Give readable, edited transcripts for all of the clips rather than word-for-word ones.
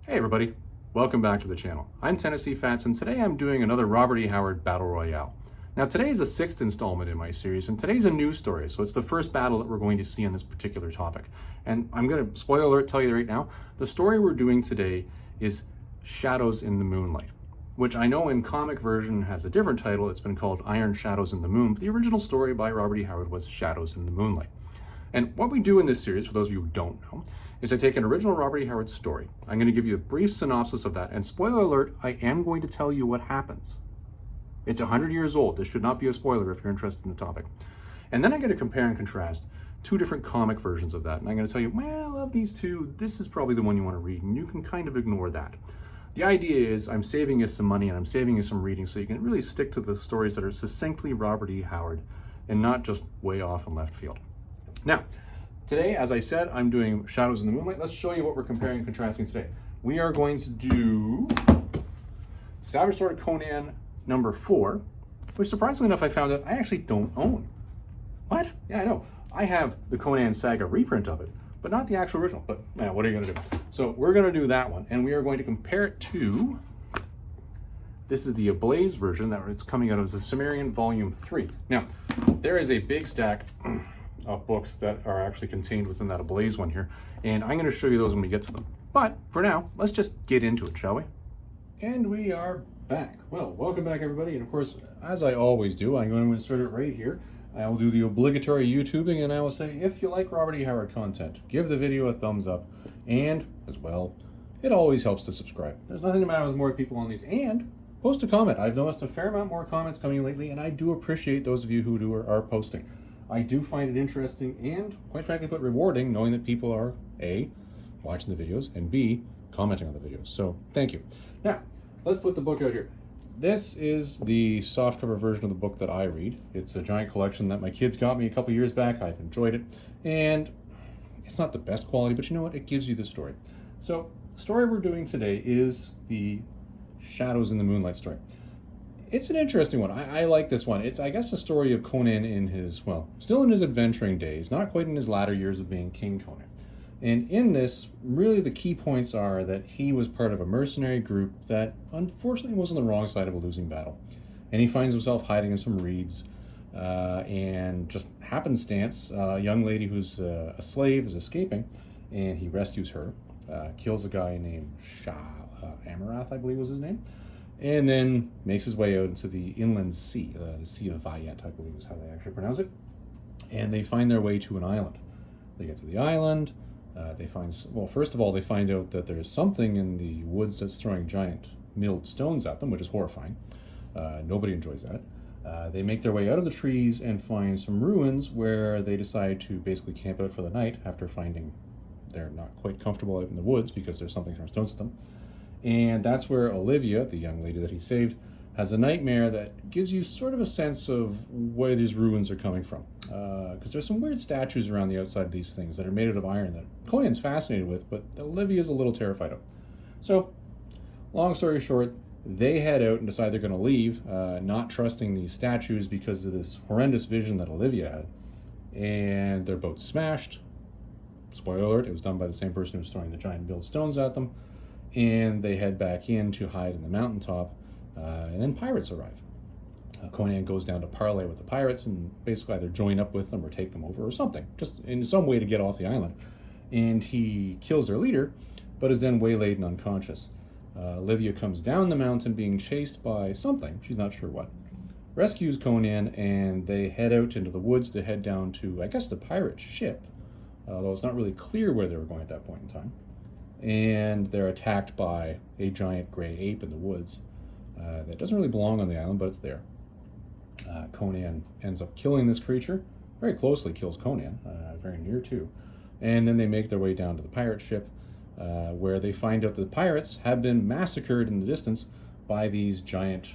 Hey everybody, welcome back to the channel. I'm Tennessee Fats and today I'm doing another Robert E. Howard Battle Royale. Now today is the 6th installment in my series and today's a news story, so it's the first battle that we're going to see on this particular topic. And I'm going to, spoiler alert, tell you right now, the story we're doing today is Shadows in the Moonlight, which I know in comic version has a different title. It's been called Iron Shadows in the Moon, but the original story by Robert E. Howard was Shadows in the Moonlight. And what we do in this series, for those of you who don't know, is I take an original Robert E. Howard story. I'm going to give you a brief synopsis of that, and spoiler alert, I am going to tell you what happens. It's 100 years old. This should not be a spoiler if you're interested in the topic. And then I'm going to compare and contrast two different comic versions of that, and I'm going to tell you, well, of these two, this is probably the one you want to read, and you can kind of ignore that. The idea is I'm saving you some money and I'm saving you some reading so you can really stick to the stories that are succinctly Robert E. Howard and not just way off in left field. Now, today, as I said, I'm doing Shadows in the Moonlight. Let's show you what we're comparing and contrasting today. We are going to do Savage Sword Conan number 4, which surprisingly enough I found out I actually don't own. What? Yeah, I know. I have the Conan Saga reprint of it, but not the actual original. But man, what are you going to do? So we're going to do that one, and we are going to compare it to, this is the Ablaze version that it's coming out of the Sumerian Volume 3. Now, there is a big stack of books that are actually contained within that Ablaze one here, and I'm going to show you those when we get to them. But for now, let's just get into it, shall we? And we are back. Well, welcome back everybody, and of course, as I always do, I'm going to insert it right here. I will do the obligatory YouTubing, and I will say, if you like Robert E. Howard content, give the video a thumbs up, and as well, it always helps to subscribe. There's nothing the matter with more people on these, and post a comment. I've noticed a fair amount more comments coming lately, and I do appreciate those of you who are posting. I do find it interesting and, quite frankly, but rewarding knowing that people are A, watching the videos, and B, commenting on the videos. So, thank you. Now, let's put the book out here. This is the softcover version of the book that I read. It's a giant collection that my kids got me a couple years back. I've enjoyed it. And it's not the best quality, but you know what? It gives you the story. So, the story we're doing today is the Shadows in the Moonlight story. It's an interesting one. I like this one. It's, I guess, a story of Conan in his, well, still in his adventuring days, not quite in his latter years of being King Conan. And in this, really the key points are that he was part of a mercenary group that unfortunately was on the wrong side of a losing battle. And he finds himself hiding in some reeds, and just happenstance, a young lady who's a slave is escaping, and he rescues her, kills a guy named Amarath, I believe was his name, and then makes his way out into the inland sea, the Sea of Vayet, I believe is how they actually pronounce it. And they find their way to an island. They get to the island, they find, well, first of all, they find out that there's something in the woods that's throwing giant milled stones at them, which is horrifying. Nobody enjoys that. They make their way out of the trees and find some ruins where they decide to basically camp out for the night after finding they're not quite comfortable out in the woods because there's something throwing stones at them. And that's where Olivia, the young lady that he saved, has a nightmare that gives you sort of a sense of where these ruins are coming from. Because there's some weird statues around the outside of these things that are made out of iron that Conan's fascinated with, but Olivia's a little terrified of. So, long story short, they head out and decide they're going to leave, not trusting these statues because of this horrendous vision that Olivia had. And their boat's smashed. Spoiler alert, it was done by the same person who was throwing the giant milled stones at them. And they head back in to hide in the mountaintop, and then pirates arrive. Conan goes down to parley with the pirates and basically either join up with them or take them over or something, just in some way to get off the island. And he kills their leader, but is then waylaid and unconscious. Olivia comes down the mountain being chased by something, she's not sure what, rescues Conan, and they head out into the woods to head down to, I guess, the pirate ship, although it's not really clear where they were going at that point in time. And they're attacked by a giant gray ape in the woods that doesn't really belong on the island, but it's there. Conan ends up killing this creature, very closely kills Conan, very near too. And then they make their way down to the pirate ship, where they find out that the pirates have been massacred in the distance by these giant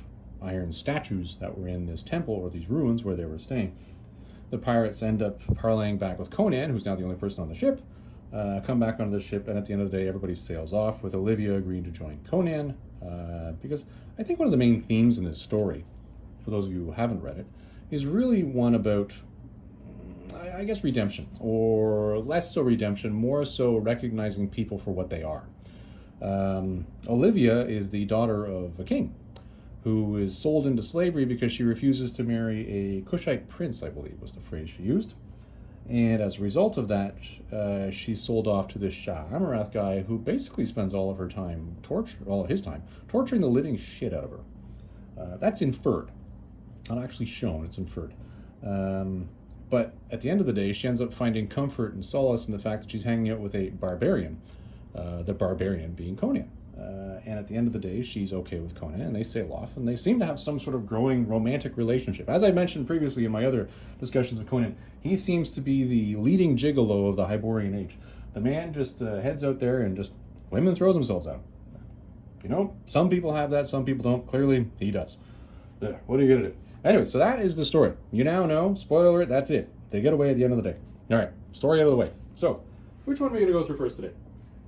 iron statues that were in this temple, or these ruins where they were staying. The pirates end up parleying back with Conan, who's now the only person on the ship, come back onto the ship, and at the end of the day, everybody sails off, with Olivia agreeing to join Conan, because I think one of the main themes in this story, for those of you who haven't read it, is really one about, I guess, redemption, or less so redemption, more so recognizing people for what they are. Olivia is the daughter of a king who is sold into slavery because she refuses to marry a Kushite prince, I believe was the phrase she used. And as a result of that, she's sold off to this Shah Amarath guy who basically spends all of his time torturing the living shit out of her. That's inferred. Not actually shown, it's inferred. But at the end of the day, she ends up finding comfort and solace in the fact that she's hanging out with a barbarian, the barbarian being Conan. And at the end of the day, she's okay with Conan, and they sail off, and they seem to have some sort of growing romantic relationship. As I mentioned previously in my other discussions of Conan, he seems to be the leading gigolo of the Hyborian age. The man just heads out there and just women throw themselves out. You know, some people have that, some people don't. Clearly, he does. What are you gonna do? Anyway, so that is the story. You now know, spoiler alert, that's it. They get away at the end of the day. All right, story out of the way. So, which one are we gonna go through first today?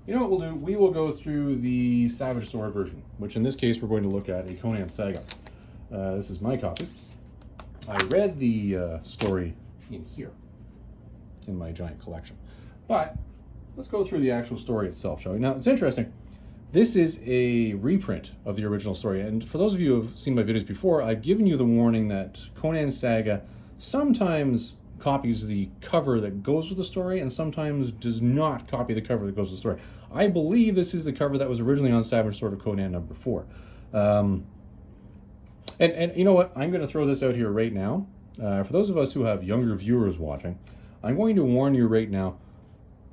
You know what we'll do? We will go through the Savage Sword version, which in this case we're going to look at a Conan Saga. This is my copy. I read the story in here, in my giant collection. But let's go through the actual story itself, shall we? Now, it's interesting. This is a reprint of the original story, and for those of you who have seen my videos before, I've given you the warning that Conan Saga sometimes copies the cover that goes with the story and sometimes does not copy the cover that goes with the story. I believe this is the cover that was originally on Savage Sword of Conan #4. And you know what? I'm going to throw this out here right now. For those of us who have younger viewers watching, I'm going to warn you right now,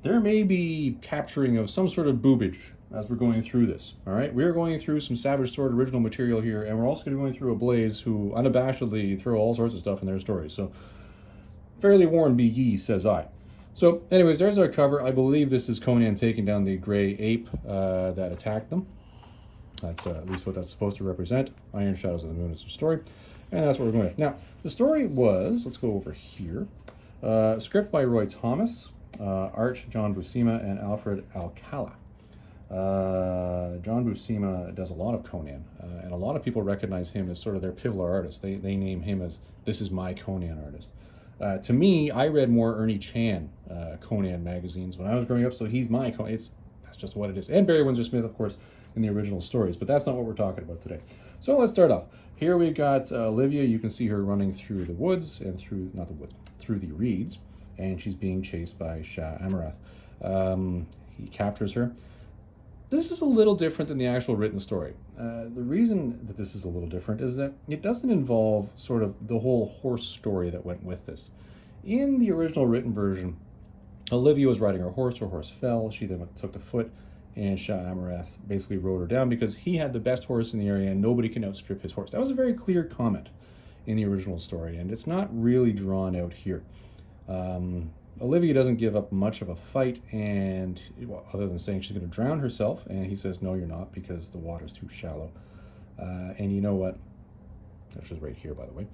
there may be capturing of some sort of boobage as we're going through this. All right, we're going through some Savage Sword original material here, and we're also going through Ablaze, who unabashedly throw all sorts of stuff in their stories. So, fairly warned be ye, says I. So, anyways, there's our cover. I believe this is Conan taking down the gray ape that attacked them. That's at least what that's supposed to represent. Iron Shadows of the Moon is the story, and that's what we're going with. Now, the story was, let's go over here, script by Roy Thomas, art John Buscema and Alfred Alcala. John Buscema does a lot of Conan, and a lot of people recognize him as sort of their pivotal artist. They name him as, this is my Conan artist. To me, I read more Ernie Chan Conan magazines when I was growing up, so he's my Conan. That's just what it is. And Barry Windsor Smith, of course, in the original stories, but that's not what we're talking about today. So let's start off. Here we've got Olivia. You can see her running through the woods, and through the reeds, and she's being chased by Shah Amarath. He captures her. This is a little different than the actual written story. The reason that this is a little different is that it doesn't involve sort of the whole horse story that went with this. In the original written version, Olivia was riding her horse fell, she then took to foot, and Shah Amarath basically rode her down because he had the best horse in the area and nobody can outstrip his horse. That was a very clear comment in the original story, and it's not really drawn out here. Olivia doesn't give up much of a fight, and well, other than saying she's going to drown herself, and he says, no, you're not, because the water's too shallow. And you know what? Which is right here, by the way,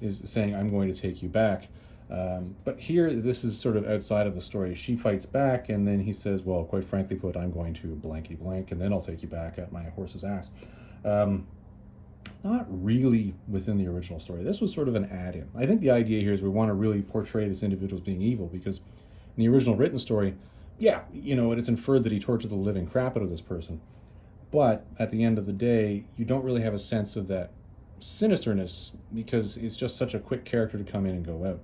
is saying, I'm going to take you back. But here, this is sort of outside of the story. She fights back, and then he says, well, quite frankly put, I'm going to blankety blank, and then I'll take you back at my horse's ass. Not really within the original story. This was sort of an add-in. I think the idea here is we want to really portray this individual as being evil, because in the original written story, yeah, you know, it's inferred that he tortured the living crap out of this person. But at the end of the day, you don't really have a sense of that sinisterness because it's just such a quick character to come in and go out.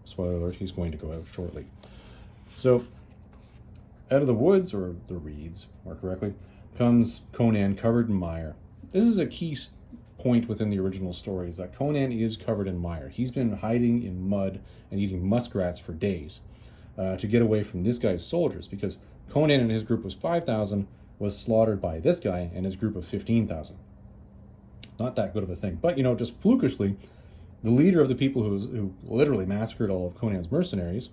Spoiler alert, he's going to go out shortly. So, out of the woods, or the reeds, more correctly, comes Conan covered in mire. This is a key point within the original story, is that Conan is covered in mire. He's been hiding in mud and eating muskrats for days to get away from this guy's soldiers, because Conan and his group was 5,000, was slaughtered by this guy and his group of 15,000. Not that good of a thing. But, you know, just flukishly, the leader of the people who literally massacred all of Conan's mercenaries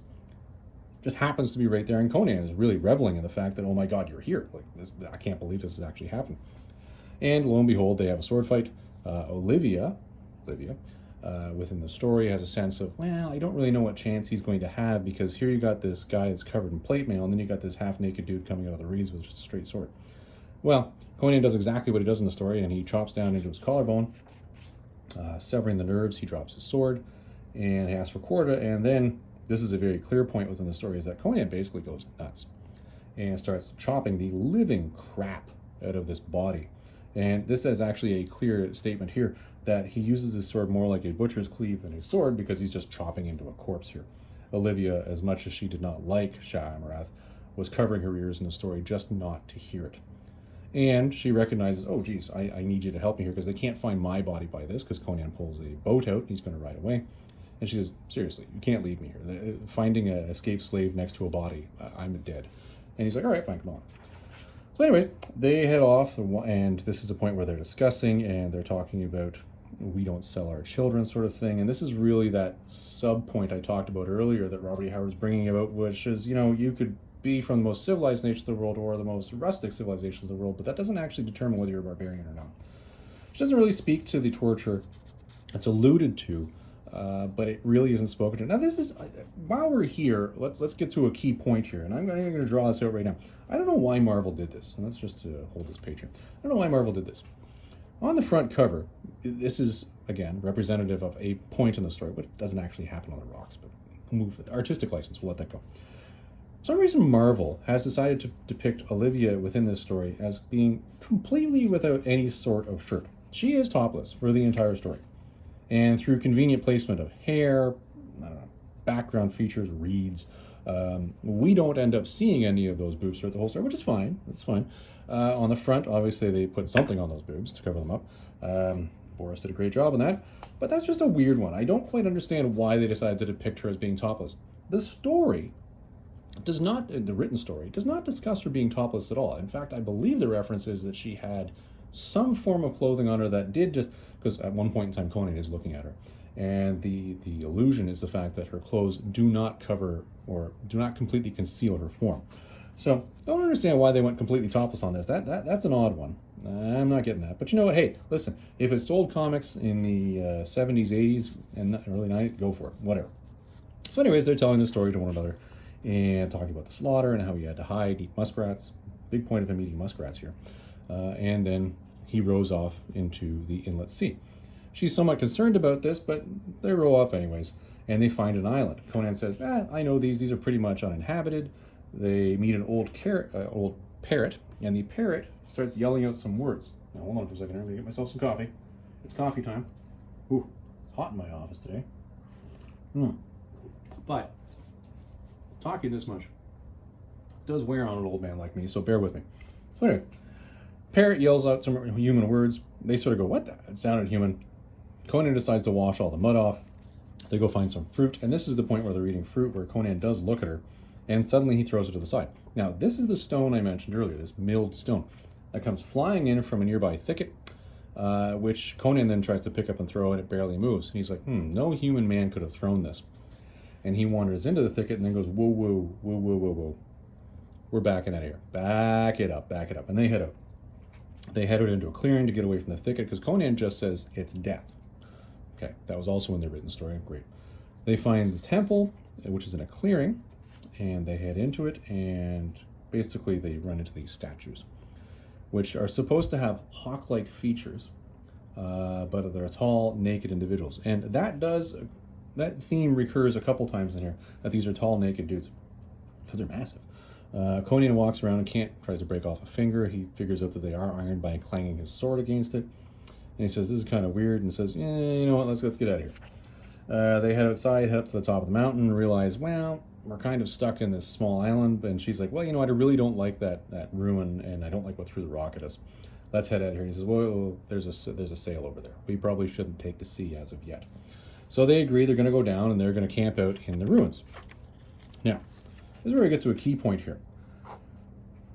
just happens to be right there, and Conan is really reveling in the fact that, oh my god, you're here. Like, this, I can't believe this has actually happened. And lo and behold, they have a sword fight. Olivia, within the story, has a sense of, well, I don't really know what chance he's going to have, because here you got this guy that's covered in plate mail, and then you got this half-naked dude coming out of the reeds with just a straight sword. Well, Conan does exactly what he does in the story, and he chops down into his collarbone, severing the nerves. He drops his sword, and he asks for quarter, and then, this is a very clear point within the story, is that Conan basically goes nuts. and starts chopping the living crap out of this body. And this is actually a clear statement here that he uses his sword more like a butcher's cleave than a sword, because he's just chopping into a corpse here. Olivia, as much as she did not like Shah Amarath, was covering her ears in the story just not to hear it. And she recognizes, oh geez, I need you to help me here, because they can't find my body by this, because Conan pulls a boat out, he's going to ride away. And she says, seriously, you can't leave me here. Finding an escaped slave next to a body, I'm dead. And he's like, all right, fine, come on. So anyway, they head off, and this is the point where they're discussing, and they're talking about, we don't sell our children sort of thing. And this is really that sub-point I talked about earlier that Robert E. Howard's bringing about, which is, you know, you could be from the most civilized nations of the world or the most rustic civilizations of the world, but that doesn't actually determine whether you're a barbarian or not. Which doesn't really speak to the torture. It's alluded to, but it really isn't spoken to. Now this is, while we're here, let's get to a key point here, and I'm going to draw this out right now. I don't know why Marvel did this, and let's just hold this page here. I don't know why Marvel did this. On the front cover, this is, again, representative of a point in the story, but it doesn't actually happen on the rocks, but we'll move the artistic license, we'll let that go. For some reason, Marvel has decided to depict Olivia within this story as being completely without any sort of shirt. She is topless for the entire story. And through convenient placement of hair, I don't know, background features, reeds, we don't end up seeing any of those boobs throughout the whole story, which is fine. It's fine. On the front, obviously, they put something on those boobs to cover them up. Boris did a great job on that, but that's just a weird one. I don't quite understand why they decided to depict her as being topless. The story does not, the written story, does not discuss her being topless at all. In fact, I believe the reference is that she had some form of clothing on her that did just, because at one point in time Conan is looking at her, and the illusion is the fact that her clothes do not cover or do not completely conceal her form. So I don't understand why they went completely topless on this. That's an odd one. I'm not getting that. But you know what? Hey, listen, if it sold comics in the 70s, 80s, and early 90s, go for it. Whatever. So anyways, they're telling the story to one another and talking about the slaughter and how he had to hide, eat muskrats. Big point of him eating muskrats here. And then he rows off into the inlet sea. She's somewhat concerned about this, but they row off anyways, and they find an island. Conan says, I know these are pretty much uninhabited. They meet an old parrot, and the parrot starts yelling out some words. Now, hold on for a second here. Let me get myself some coffee. It's coffee time. Ooh, it's hot in my office today. But talking this much does wear on an old man like me, so bear with me. So anyway, parrot yells out some human words. They sort of go, what the? It sounded human. Conan decides to wash all the mud off. They go find some fruit, and this is the point where they're eating fruit, where Conan does look at her, and suddenly he throws it to the side. Now, this is the stone I mentioned earlier, this milled stone, that comes flying in from a nearby thicket, which Conan then tries to pick up and throw, and it barely moves. And he's like, no human man could have thrown this. And he wanders into the thicket and then goes, whoa, whoa, whoa, whoa, whoa, whoa. We're backing out of here. Back it up, back it up. And they head out. They head out into a clearing to get away from the thicket, because Conan just says it's death. Okay, that was also in the written story. Great. They find the temple, which is in a clearing, and they head into it, and basically they run into these statues, which are supposed to have hawk-like features, but they're tall, naked individuals. And that theme recurs a couple times in here, that these are tall, naked dudes, because they're massive. Conan walks around and tries to break off a finger. He figures out that they are iron by clanging his sword against it. And he says, this is kind of weird, and says, you know what, let's get out of here. They head outside, head up to the top of the mountain, and realize, well, we're kind of stuck in this small island. And she's like, well, you know, I really don't like that ruin, and I don't like what threw the rock at us. Let's head out here. He says, well, there's a sail over there. We probably shouldn't take the sea as of yet. So they agree they're going to go down, and they're going to camp out in the ruins. Now, this is where we get to a key point here.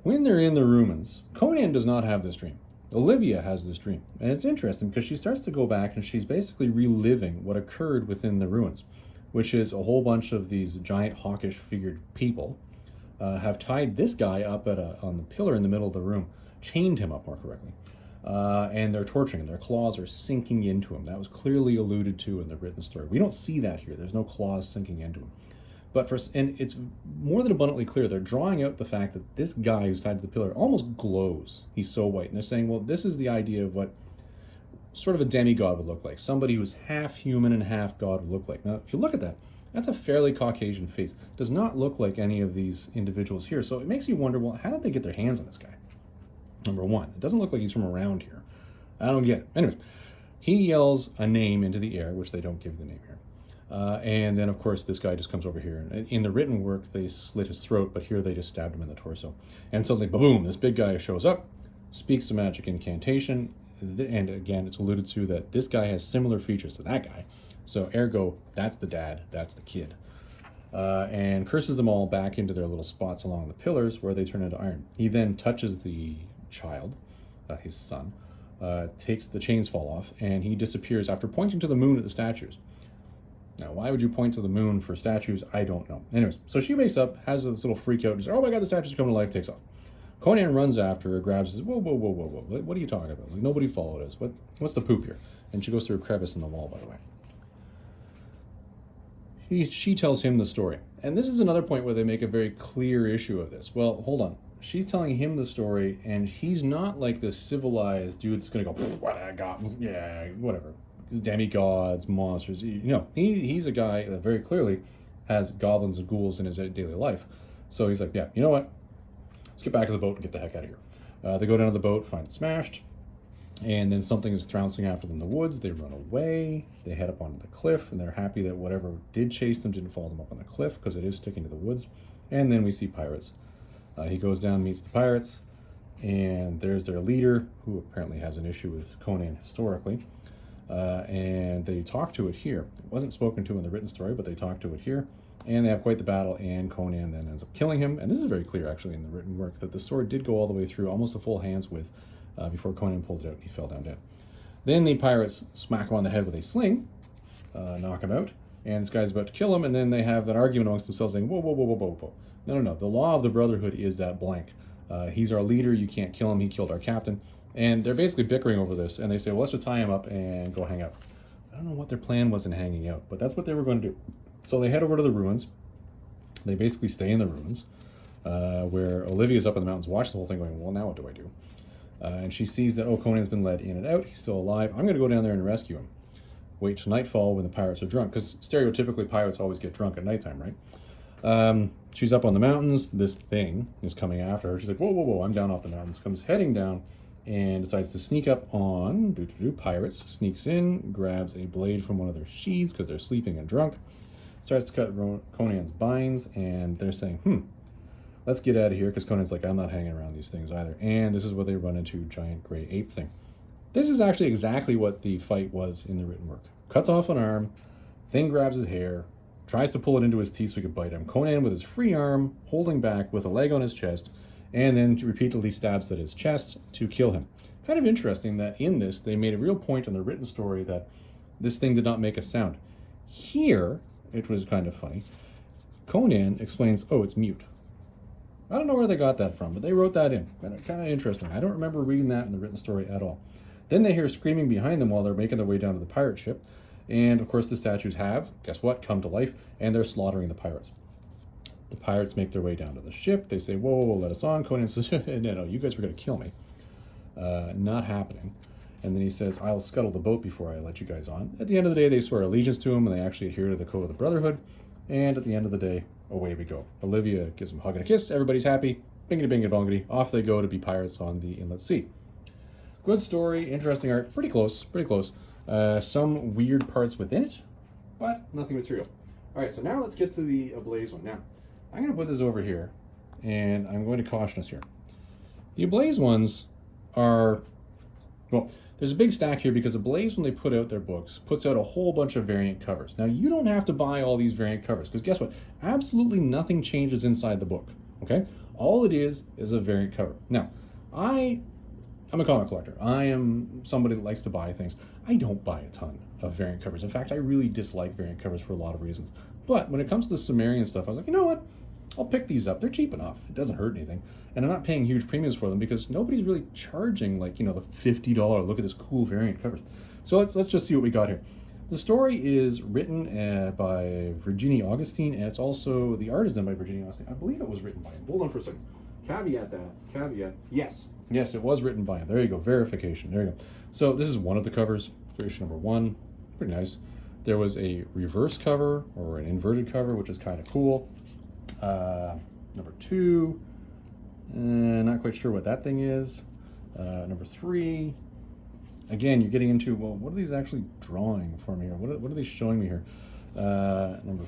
When they're in the ruins, Conan does not have this dream. Olivia has this dream. And it's interesting because she starts to go back and she's basically reliving what occurred within the ruins, which is a whole bunch of these giant hawkish figured people have tied this guy up on the pillar in the middle of the room, chained him up more correctly, and they're torturing him. Their claws are sinking into him. That was clearly alluded to in the written story. We don't see that here. There's no claws sinking into him. And it's more than abundantly clear, they're drawing out the fact that this guy who's tied to the pillar almost glows. He's so white. And they're saying, well, this is the idea of what sort of a demigod would look like. Somebody who's half human and half god would look like. Now, if you look at that, That's a fairly Caucasian face. Does not look like any of these individuals here. So it makes you wonder, well, how did they get their hands on this guy? Number one, it doesn't look like he's from around here. I don't get it. Anyways, he yells a name into the air, which they don't give the name here. And then, of course, this guy just comes over here. And in the written work, they slit his throat, but here they just stabbed him in the torso. And suddenly, boom, this big guy shows up, speaks a magic incantation, and again, it's alluded to that this guy has similar features to that guy. So, ergo, that's the dad, that's the kid. And curses them all back into their little spots along the pillars where they turn into iron. He then touches the child, his son, takes the chains fall off, and he disappears after pointing to the moon at the statues. Now, why would you point to the moon for statues? I don't know. Anyways, so she wakes up, has this little freak out, and says, oh my god, the statues are coming to life, takes off. Conan runs after her, grabs her, says, whoa, whoa, whoa, whoa, whoa, what are you talking about? Like, nobody followed us. What's the poop here? And she goes through a crevice in the wall, by the way. She tells him the story. And this is another point where they make a very clear issue of this. Well, hold on. She's telling him the story, and he's not like this civilized dude that's going to go, what I got, yeah, whatever. Demigods, monsters. You know, he's a guy that very clearly has goblins and ghouls in his daily life. So he's like, yeah, you know what? Let's get back to the boat and get the heck out of here. They go down to the boat, find it smashed, and then something is trouncing after them in the woods. They run away. They head up onto the cliff, and they're happy that whatever did chase them didn't follow them up on the cliff because it is sticking to the woods. And then we see pirates. He goes down, meets the pirates, and there's their leader, who apparently has an issue with Conan historically. And they talk to it here. It wasn't spoken to in the written story, but they talk to it here. And they have quite the battle, and Conan then ends up killing him. And this is very clear, actually, in the written work, that the sword did go all the way through, almost a full hand's width, before Conan pulled it out and he fell down dead. Then the pirates smack him on the head with a sling, knock him out, and this guy's about to kill him, and then they have an argument amongst themselves saying, whoa, whoa, whoa, whoa, whoa, whoa. No. The law of the Brotherhood is that blank. He's our leader, you can't kill him, he killed our captain. And they're basically bickering over this, and they say, well, let's just tie him up and go hang out. I don't know what their plan was in hanging out, but that's what they were going to do. So they head over to the ruins. They basically stay in the ruins, where Olivia's up in the mountains watching the whole thing going, well, now what do I do? And she sees that, oh, Conan's been led in and out. He's still alive. I'm going to go down there and rescue him. Wait till nightfall when the pirates are drunk, because stereotypically pirates always get drunk at nighttime, right? She's up on the mountains. This thing is coming after her. She's like, whoa, whoa, whoa, I'm down off the mountains. Comes heading down and decides to sneak up on pirates. Sneaks in, grabs a blade from one of their sheaths because they're sleeping and drunk. Starts to cut Conan's binds, and they're saying, let's get out of here, because Conan's like, I'm not hanging around these things either. And this is where they run into giant gray ape thing. This is actually exactly what the fight was in the written work. Cuts off an arm, thing grabs his hair, tries to pull it into his teeth so he could bite him. Conan with his free arm, holding back with a leg on his chest, and then repeatedly stabs at his chest to kill him. Kind of interesting that in this, they made a real point in the written story that this thing did not make a sound. Here, it was kind of funny, Conan explains, oh, it's mute. I don't know where they got that from, but they wrote that in. Kind of interesting. I don't remember reading that in the written story at all. Then they hear screaming behind them while they're making their way down to the pirate ship. And, of course, the statues have, guess what, come to life, and they're slaughtering the pirates. The pirates make their way down to the ship. They say, whoa, whoa, whoa, let us on. Conan says, no, you guys were going to kill me. Not happening. And then he says, I'll scuttle the boat before I let you guys on. At the end of the day, they swear allegiance to him, and they actually adhere to the code of the Brotherhood. And at the end of the day, away we go. Olivia gives him a hug and a kiss. Everybody's happy. Bingity, bingity, bongity. Off they go to be pirates on the Inlet Sea. Good story, interesting art. Pretty close, pretty close. Some weird parts within it, but nothing material. All right, so now let's get to the Ablaze one. Now, I'm going to put this over here, and I'm going to caution us here. The Ablaze ones are, well, there's a big stack here because Ablaze, when they put out their books, puts out a whole bunch of variant covers. Now, you don't have to buy all these variant covers, because guess what? Absolutely nothing changes inside the book, okay? All it is a variant cover. Now, I'm a comic collector. I am somebody that likes to buy things. I don't buy a ton of variant covers. In fact, I really dislike variant covers for a lot of reasons. But when it comes to the Sumerian stuff, I was like, you know what? I'll pick these up. They're cheap enough. It doesn't hurt anything. And I'm not paying huge premiums for them because nobody's really charging, like, you know, the $50, look at this cool variant covers. So let's just see what we got here. The story is written by Virginie Augustine, and it's also, the art is done by Virginie Augustine. I believe it was written by him. Hold on for a second. Caveat that. Caveat. Yes, it was written by him. There you go. Verification. There you go. So this is one of the covers. Issue number 1. Pretty nice. There was a reverse cover or an inverted cover, which is kind of cool. Number 2, not quite sure what that thing is. Number 3, again, you're getting into, well, what are these actually drawing for me here? What are they showing me here? Number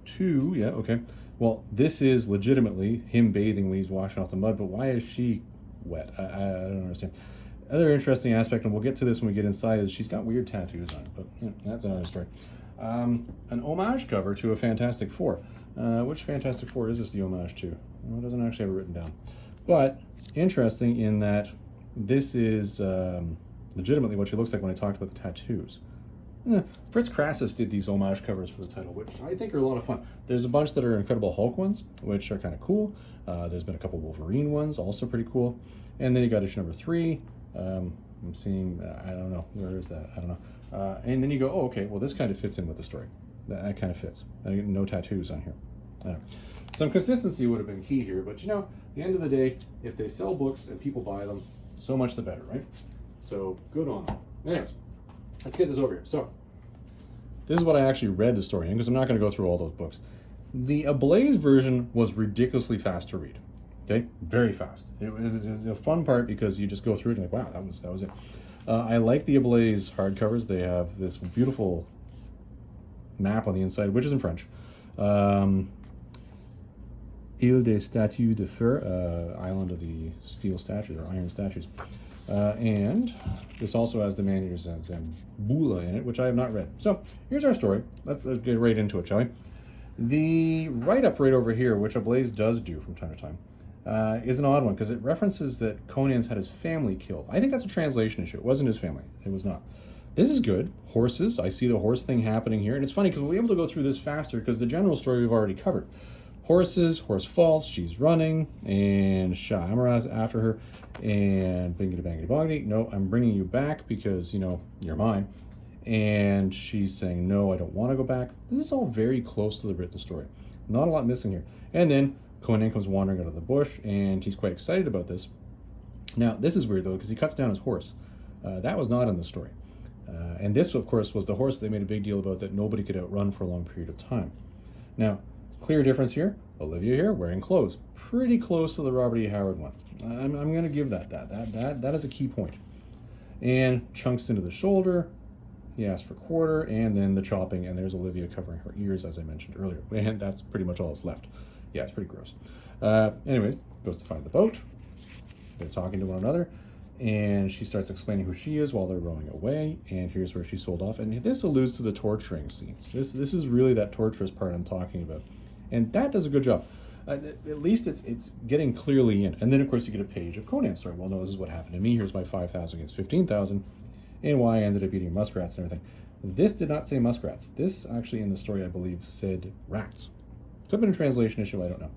2, yeah, okay. Well, this is legitimately him bathing when he's washing off the mud, but why is she wet? I don't understand. Another interesting aspect, and we'll get to this when we get inside, is she's got weird tattoos on it, but that's another story. An homage cover to a Fantastic Four. Which Fantastic Four is this the homage to? Well, it doesn't actually have it written down. But interesting in that this is legitimately what she looks like when I talked about the tattoos. Fritz Crassus did these homage covers for the title, which I think are a lot of fun. There's a bunch that are Incredible Hulk ones, which are kind of cool. There's been a couple Wolverine ones, also pretty cool. And then you got issue number 3. I'm seeing, I don't know, where is that? I don't know. And then you go, oh, okay, well, this kind of fits in with the story. That kind of fits. No tattoos on here. Some consistency would have been key here, but you know, at the end of the day, if they sell books and people buy them, so much the better, right? So good on them. Anyways, let's get this over here. So this is what I actually read the story in, because I'm not going to go through all those books. The Ablaze version was ridiculously fast to read. Okay, very fast. It was a fun part because you just go through it and like, wow, that was it. I like the Ablaze hardcovers. They have this beautiful map on the inside, which is in French. Ile des Statues de Fer, Island of the Steel Statues or Iron Statues. And this also has the Manuals and Bula in it, which I have not read. So here's our story. Let's get right into it, shall we? The write-up right over here, which Ablaze does do from time to time, is an odd one because it references that Conan's had his family killed. I think that's a translation issue. It wasn't his family. It was not. This is good. Horses. I see the horse thing happening here. And it's funny because we'll be able to go through this faster because the general story we've already covered. Horses, horse falls, she's running, and Shah Amaraz after her, and bingity bangity bongity. No, I'm bringing you back because, you know, you're mine. And she's saying, no, I don't want to go back. This is all very close to the written story. Not a lot missing here. And then Conan comes wandering out of the bush, and he's quite excited about this. Now, this is weird, though, because he cuts down his horse. That was not in the story. And this, of course, was the horse they made a big deal about that nobody could outrun for a long period of time. Now, clear difference here. Olivia here, wearing clothes. Pretty close to the Robert E. Howard one. I'm going to give that is a key point. And chunks into the shoulder. He asks for quarter, and then the chopping, and there's Olivia covering her ears, as I mentioned earlier. And that's pretty much all that's left. Yeah, it's pretty gross. Anyways, goes to find the boat. They're talking to one another, and she starts explaining who she is while they're rowing away, and here's where she's sold off. And this alludes to the torturing scenes. This is really that torturous part I'm talking about. And that does a good job. At least it's getting clearly in. And then, of course, you get a page of Conan's story. Well, no, this is what happened to me. Here's my 5,000 against 15,000, and why I ended up eating muskrats and everything. This did not say muskrats. This actually in the story, I believe, said rats. Could have been a translation issue, I don't know.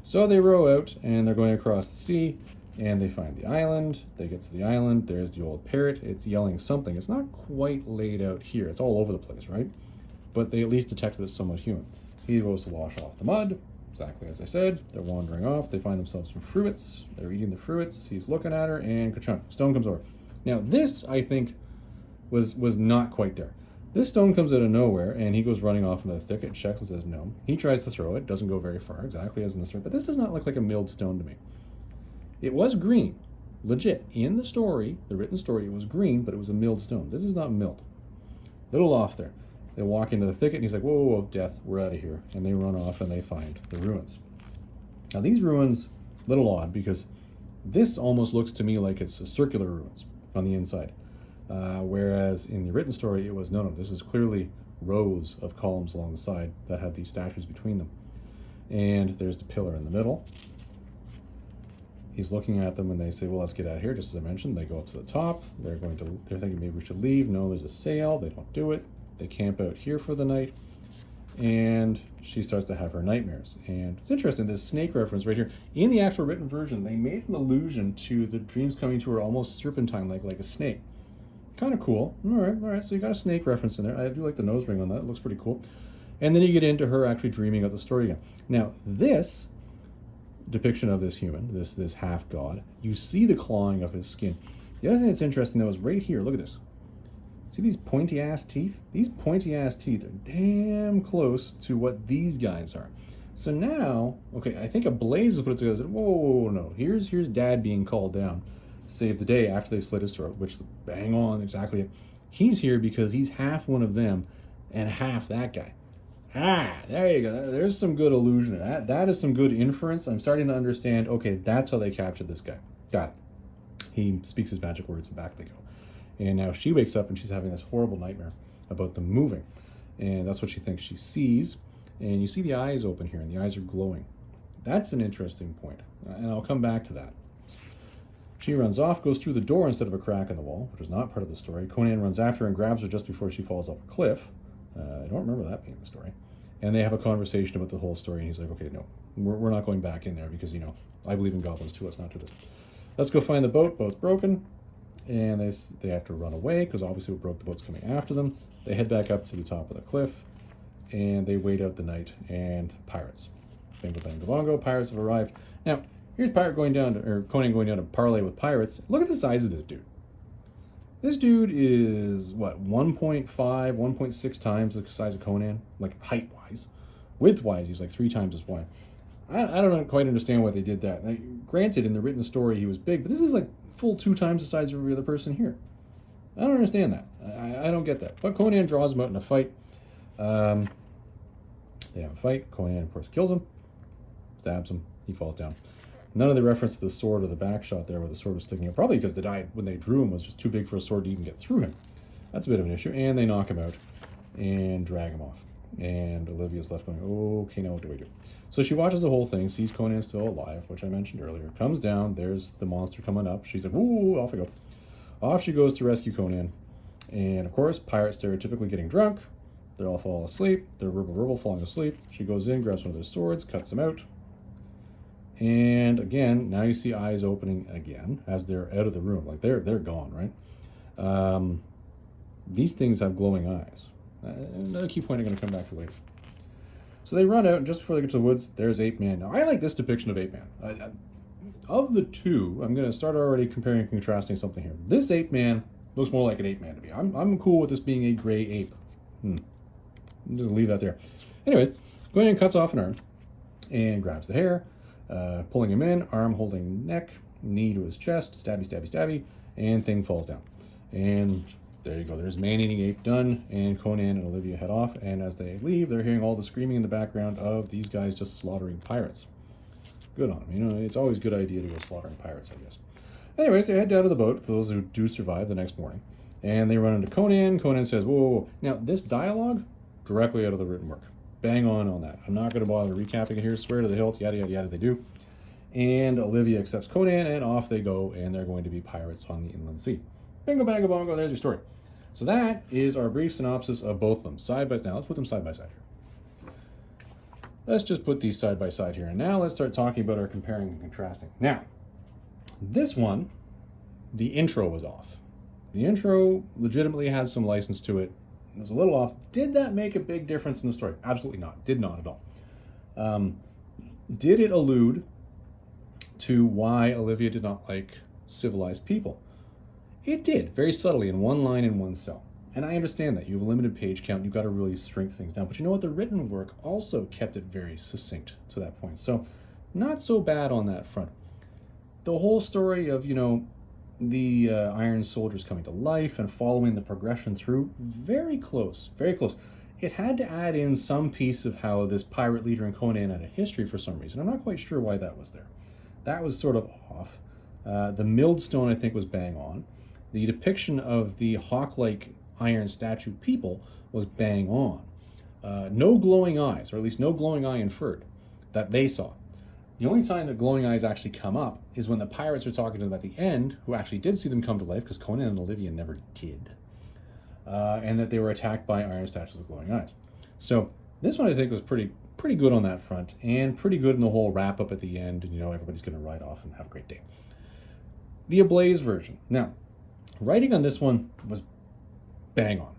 So they row out, and they're going across the sea, and they find the island. They get to the island. There's the old parrot. It's yelling something. It's not quite laid out here. It's all over the place, right? But they at least detected it's somewhat human. He goes to wash off the mud, exactly as I said. They're wandering off. They find themselves some fruits. They're eating the fruits. He's looking at her, and ka-chunk, stone comes over. Now, this, I think, was not quite there. This stone comes out of nowhere, and he goes running off into the thicket, checks and says no. He tries to throw it, doesn't go very far, exactly as in the story, but this does not look like a milled stone to me. It was green, legit. In the story, the written story, it was green, but it was a milled stone. This is not milled. Little off there. They walk into the thicket, and he's like, whoa, whoa, whoa, death, we're out of here. And they run off, and they find the ruins. Now, these ruins, little odd, because this almost looks to me like it's a circular ruins on the inside. Whereas in the written story, it was, no, this is clearly rows of columns along the side that have these statues between them. And there's the pillar in the middle. He's looking at them, and they say, well, let's get out of here. Just as I mentioned, they go up to the top. They're thinking maybe we should leave. No, there's a sail. They don't do it. They camp out here for the night, and she starts to have her nightmares. And it's interesting, this snake reference right here. In the actual written version, they made an allusion to the dreams coming to her almost serpentine, like a snake. Kind of cool. All right, so you got a snake reference in there. I do like the nose ring on that. It looks pretty cool. And then you get into her actually dreaming out the story again. Now, this depiction of this human, this half-god, you see the clawing of his skin. The other thing that's interesting, though, is right here. Look at this. See these pointy ass teeth? These pointy ass teeth are damn close to what these guys are. So now, okay, I think Ablaze has put it together and said, whoa, no, here's Dad being called down to save the day after they slit his throat, which bang on, exactly it. He's here because he's half one of them and half that guy. Ah, there you go. There's some good illusion. That is some good inference. I'm starting to understand, okay, that's how they captured this guy. Got it. He speaks his magic words and back they go. And now she wakes up and she's having this horrible nightmare about them moving. And that's what she thinks she sees. And you see the eyes open here, and the eyes are glowing. That's an interesting point, and I'll come back to that. She runs off, goes through the door instead of a crack in the wall, which is not part of the story. Conan runs after her and grabs her just before she falls off a cliff. I don't remember that being the story. And they have a conversation about the whole story, and he's like, okay, no, we're not going back in there because, you know, I believe in goblins too, let's not do this. Let's go find the boat. Boat's broken, and they have to run away because obviously what broke the boat's coming after them. They head back up to the top of the cliff, and they wait out the night, and pirates. Bingo, bango, bongo, pirates have arrived. Now, here's Conan going down to parley with pirates. Look at the size of this dude. This dude is, what, 1.5, 1.6 times the size of Conan, like height-wise. Width-wise, he's like 3 times as wide. I don't quite understand why they did that. Now, granted, in the written story, he was big, but this is like full 2 times the size of every other person here. I don't understand that. I don't get that. But Conan draws him out in a fight. They have a fight. Conan, of course, kills him, stabs him, he falls down. None of the reference to the sword or the back shot there where the sword was sticking out, probably because the die when they drew him was just too big for a sword to even get through him. That's a bit of an issue. And they knock him out and drag him off. And Olivia's left going, okay, now what do I do? So she watches the whole thing, sees Conan still alive, which I mentioned earlier, comes down, there's the monster coming up. She's like, ooh, off I go. Off she goes to rescue Conan. And of course, pirates stereotypically getting drunk. They all fall asleep. They're ribble falling asleep. She goes in, grabs one of their swords, cuts them out. And again, now you see eyes opening again as they're out of the room. Like they're gone, right? These things have glowing eyes. Another key point I'm going to come back to later. So they run out, and just before they get to the woods, there's Ape Man. Now, I like this depiction of Ape Man. Of the two, I'm going to start already comparing and contrasting something here. This Ape Man looks more like an Ape Man to me. I'm cool with this being a gray ape. I'm just leave that there. Anyway, goes in and cuts off an arm and grabs the hair, pulling him in, arm holding neck, knee to his chest, stabby, stabby, stabby, and thing falls down. And there you go. There's man-eating ape done, and Conan and Olivia head off, and as they leave, they're hearing all the screaming in the background of these guys just slaughtering pirates. Good on them. You know, it's always a good idea to go slaughtering pirates, I guess. Anyways, they head down to the boat, for those who do survive the next morning, and they run into Conan. Conan says, whoa, whoa, whoa. Now, this dialogue, directly out of the written work. Bang on that. I'm not going to bother recapping it here. Swear to the hilt, yada, yada, yada, they do. And Olivia accepts Conan, and off they go, and they're going to be pirates on the inland sea. Bingo, bango, bongo, there's your story. So that is our brief synopsis of both of them. Side by side. Now, let's put them side by side here. Let's just put these side by side here. And now let's start talking about our comparing and contrasting. Now, this one, the intro was off. The intro legitimately has some license to it. It was a little off. Did that make a big difference in the story? Absolutely not. Did not at all. Did it allude to why Olivia did not like civilized people? It did, very subtly, in one line in one cell. And I understand that. You have a limited page count. You've got to really shrink things down. But you know what? The written work also kept it very succinct to that point. So not so bad on that front. The whole story of, you know, the Iron Soldiers coming to life and following the progression through, very close, very close. It had to add in some piece of how this pirate leader in Conan had a history for some reason. I'm not quite sure why that was there. That was sort of off. The Millstone, I think, was bang on. The depiction of the hawk-like iron statue people was bang on. No glowing eyes, or at least no glowing eye inferred, that they saw. The only time that glowing eyes actually come up is when the pirates are talking to them at the end, who actually did see them come to life, because Conan and Olivia never did, and that they were attacked by iron statues with glowing eyes. So this one I think was pretty good on that front, and pretty good in the whole wrap-up at the end, and you know, everybody's going to ride off and have a great day. The Ablaze version. Now, writing on this one was bang on.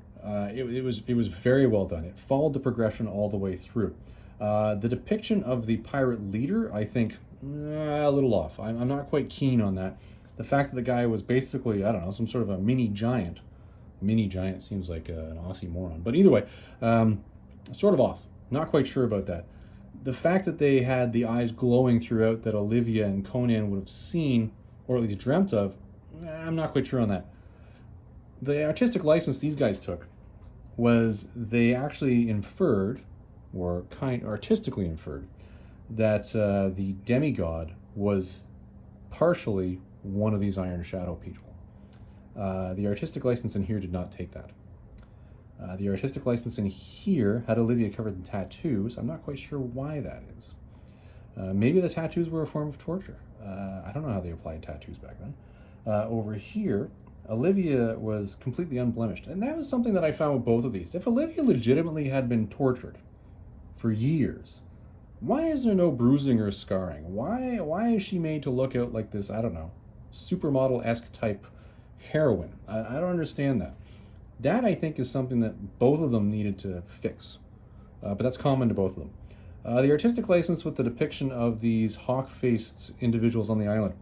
It was very well done. It followed the progression all the way through. The depiction of the pirate leader, I think, a little off. I'm not quite keen on that. The fact that the guy was basically, I don't know, some sort of a mini giant Mini giant seems like an oxymoron. But either way, sort of off. Not quite sure about that. The fact that they had the eyes glowing throughout that Olivia and Conan would have seen, or at least dreamt of, I'm not quite sure on that. The artistic license these guys took was they actually inferred, or artistically inferred, that the demigod was partially one of these Iron Shadow people. The artistic license in here did not take that. The artistic license in here had Olivia covered in tattoos. I'm not quite sure why that is. Maybe the tattoos were a form of torture. I don't know how they applied tattoos back then. Over here, Olivia was completely unblemished. And that was something that I found with both of these. If Olivia legitimately had been tortured for years, why is there no bruising or scarring? Why is she made to look out like this, I don't know, supermodel-esque type heroine? I don't understand that. That, I think, is something that both of them needed to fix. But that's common to both of them. The artistic license with the depiction of these hawk-faced individuals on the island.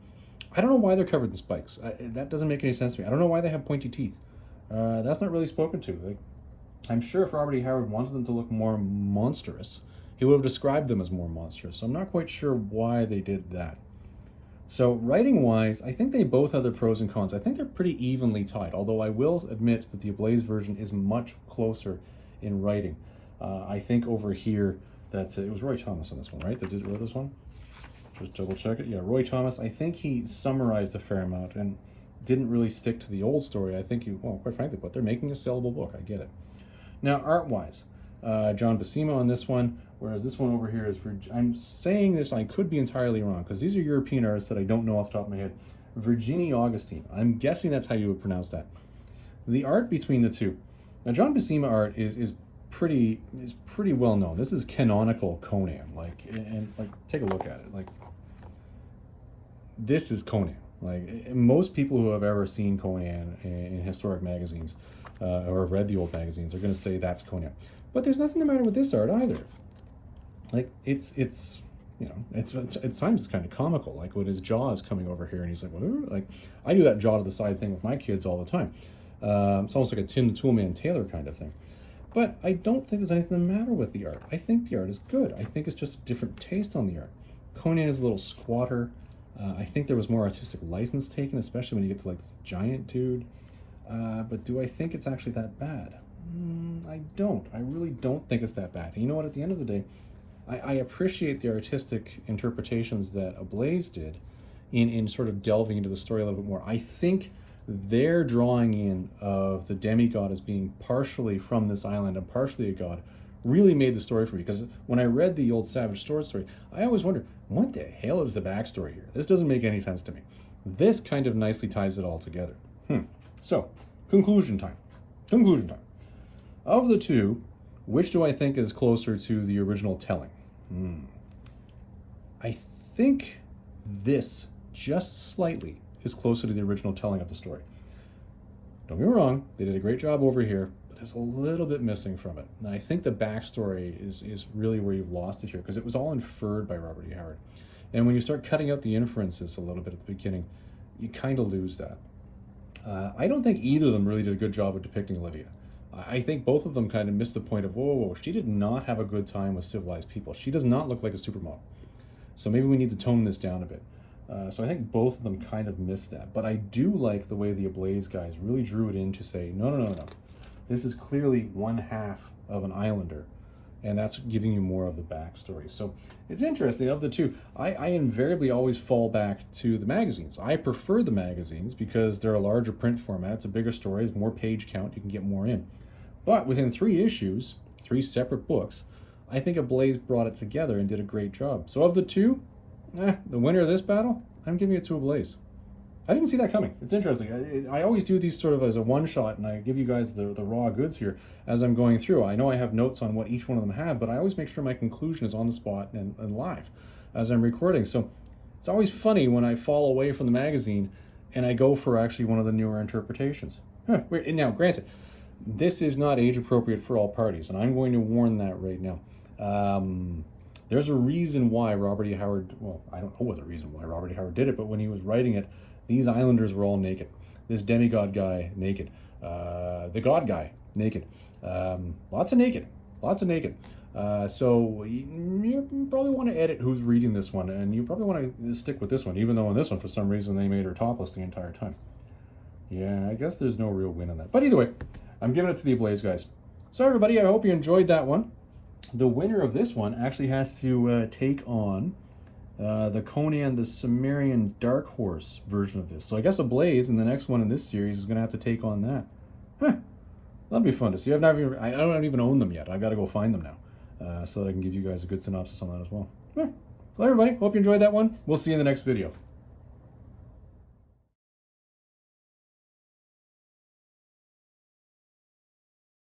I don't know why they're covered in spikes. That doesn't make any sense to me. I don't know why they have pointy teeth. That's not really spoken to. Like, I'm sure if Robert E. Howard wanted them to look more monstrous, he would have described them as more monstrous. So I'm not quite sure why they did that. So writing-wise, I think they both have their pros and cons. I think they're pretty evenly tied, although I will admit that the Ablaze version is much closer in writing. I think over here, it was Roy Thomas on this one, right? That wrote this one? Just double check it. Yeah, Roy Thomas. I think he summarized a fair amount and didn't really stick to the old story. I think well, quite frankly, but they're making a sellable book. I get it. Now, art-wise, John Buscema on this one, whereas this one over here is I'm saying this, I could be entirely wrong, because these are European artists that I don't know off the top of my head. Virginie Augustine. I'm guessing that's how you would pronounce that. The art between the two. Now, John Buscema art is pretty well known. This is canonical Conan. And take a look at it. Like, this is Conan. Like, most people who have ever seen Conan in historic magazines or have read the old magazines are going to say that's Conan. But there's nothing the matter with this art either. Like, it's you know, at times it's kind of comical. Like when his jaw is coming over here and he's like, what? Like, I do that jaw to the side thing with my kids all the time. It's almost like a Tim the Toolman Taylor kind of thing. But I don't think there's anything the matter with the art. I think the art is good. I think it's just a different taste on the art. Conan is a little squatter. I think there was more artistic license taken, especially when you get to like this giant dude. But do I think it's actually that bad? I don't. I really don't think it's that bad. And you know what? At the end of the day, I appreciate the artistic interpretations that Ablaze did in sort of delving into the story a little bit more. I think their drawing in of the demigod as being partially from this island and partially a god really made the story for me, because when I read the old Savage Sword story, I always wondered, what the hell is the backstory here? This doesn't make any sense to me. This kind of nicely ties it all together. So, conclusion time. Of the two, which do I think is closer to the original telling? I think this, just slightly, is closer to the original telling of the story. Don't get me wrong, they did a great job over here, but there's a little bit missing from it. And I think the backstory is really where you've lost it here, because it was all inferred by Robert E. Howard. And when you start cutting out the inferences a little bit at the beginning, you kind of lose that. I don't think either of them really did a good job of depicting Olivia. I think both of them kind of missed the point of, whoa, she did not have a good time with civilized people. She does not look like a supermodel. So maybe we need to tone this down a bit. So I think both of them kind of missed that. But I do like the way the Ablaze guys really drew it in to say, no. This is clearly one half of an islander, and that's giving you more of the backstory. So it's interesting. Of the two, I invariably always fall back to the magazines. I prefer the magazines because they're a larger print format. It's a bigger story, it's more page count, you can get more in. But within 3 issues, 3 separate books, I think Ablaze brought it together and did a great job. So of the two, the winner of this battle, I'm giving it to Ablaze. I didn't see that coming. It's interesting. I always do these sort of as a one-shot, and I give you guys the raw goods here as I'm going through. I know I have notes on what each one of them have, but I always make sure my conclusion is on the spot and live as I'm recording. So it's always funny when I fall away from the magazine and I go for actually one of the newer interpretations. Now, granted, this is not age-appropriate for all parties, and I'm going to warn that right now. There's a reason why Robert E. Howard, well, I don't know what the reason why Robert E. Howard did it, but when he was writing it, these islanders were all naked. this demigod guy naked. The god guy naked. Lots of naked. Lots of naked. So you probably want to edit who's reading this one, and you probably want to stick with this one, even though in this one, for some reason, they made her topless the entire time. Yeah, I guess there's no real win on that. But either way, I'm giving it to the Ablaze guys. So everybody, I hope you enjoyed that one. The winner of this one actually has to take on the Conan the Cimmerian Dark Horse version of this. So I guess Ablaze in the next one in this series is going to have to take on that. Huh. That'll be fun to see. I don't even own them yet. I've got to go find them now so that I can give you guys a good synopsis on that as well. Yeah. Well, everybody, hope you enjoyed that one. We'll see you in the next video.